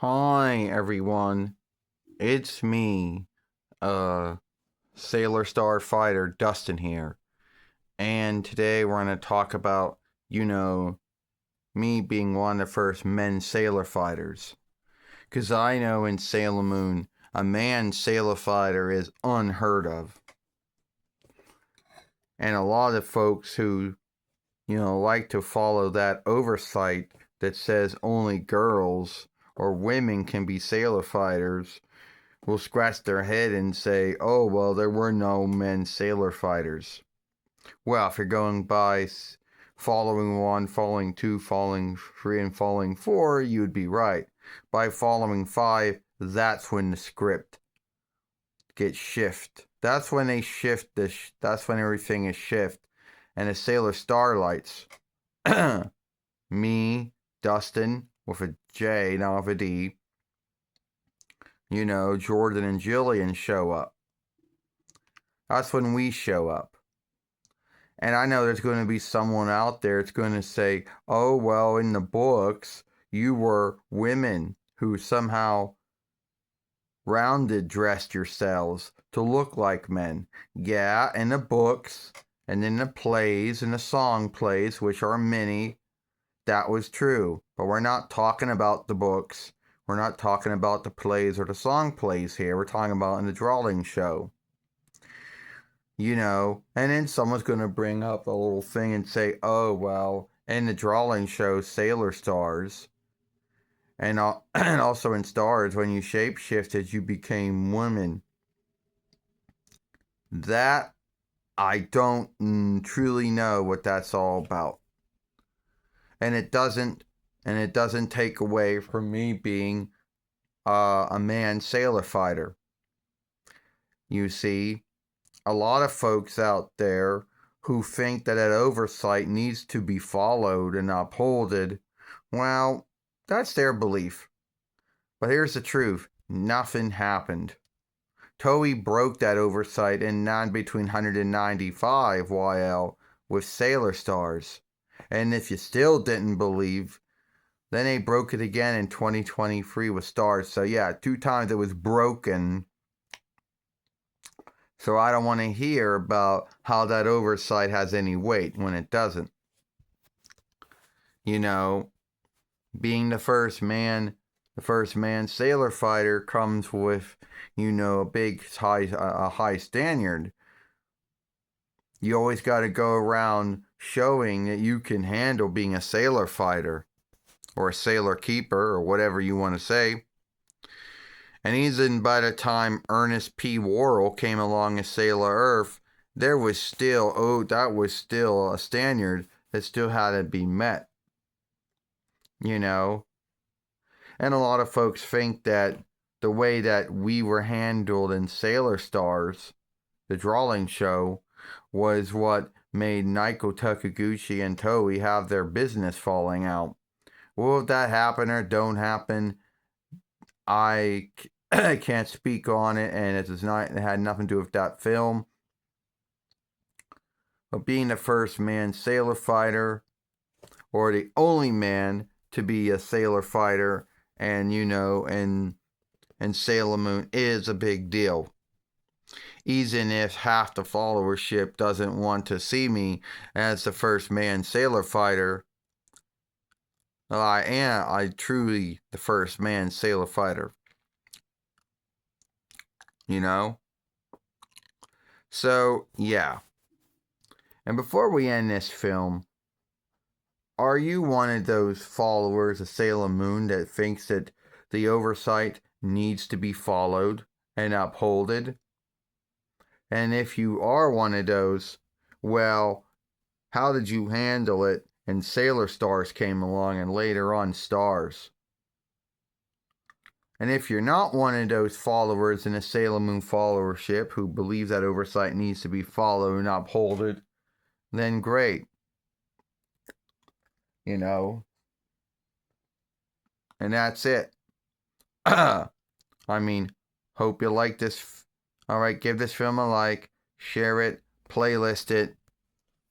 Hi everyone, it's me, uh, Sailor Star Fighter Dustin here, and today we're gonna talk about, me being one of the first men sailor fighters. 'Cause I know in Sailor Moon, a man sailor fighter is unheard of. And a lot of folks who, like to follow that oversight that says only girls or women can be sailor fighters will scratch their head and say, oh, well, there were no men sailor fighters. Well, if you're going by following one, following two, following three, and following four, you would be right. By following five, that's when the script gets shift. That's when they shift this. That's when everything is shift. And the Sailor Starlights, me, Dustin, with a J, not with a D, Jordan and Jillian show up. That's when we show up. And I know there's going to be someone out there that's going to say, oh, well, in the books, you were women who somehow dressed yourselves to look like men. Yeah, in the books and in the plays and the song plays, which are many, that was true. But we're not talking about the books. We're not talking about the plays or the song plays here. We're talking about in the drawing show. And then someone's going to bring up a little thing and say, oh, well, in the drawing show Sailor Stars, and, and also in Stars, when you shapeshifted, you became women. That, I don't truly know what that's all about. And it doesn't take away from me being a man sailor fighter. You see, a lot of folks out there who think that oversight needs to be followed and upheld, well, that's their belief. But here's the truth. Nothing happened. Toei broke that oversight in between 195 YL with Sailor Stars. And if you still didn't believe, then they broke it again in 2023 with Stars. So yeah, 2 times it was broken. So I don't want to hear about how that oversight has any weight when it doesn't. Being the first man sailor fighter comes with, a big high standard. You always got to go around showing that you can handle being a sailor fighter or a sailor keeper or whatever you want to say. And even by the time Ernest P. Worrell came along as Sailor Earth, that was still a standard that still had to be met. And a lot of folks think that the way that we were handled in Sailor Stars, the drawing show, was what made Naoko Takiguchi and Toei have their business falling out. Will that happen or don't happen? I can't speak on it, and it had nothing to do with that film. But being the first man sailor fighter, or the only man to be a sailor fighter, and and Sailor Moon is a big deal. Even if half the followership doesn't want to see me as the first man sailor fighter, well, I truly the first man sailor fighter. So, yeah. And before we end this film, are you one of those followers of Sailor Moon that thinks that the oversight needs to be followed and upheld? And if you are one of those, well, how did you handle it? And Sailor Stars came along and later on Stars. And if you're not one of those followers in a Sailor Moon followership who believe that oversight needs to be followed and upheld, then great. And that's it. I mean, hope you like this. All right, give this film a like, share it, playlist it,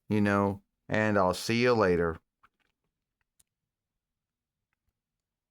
and I'll see you later.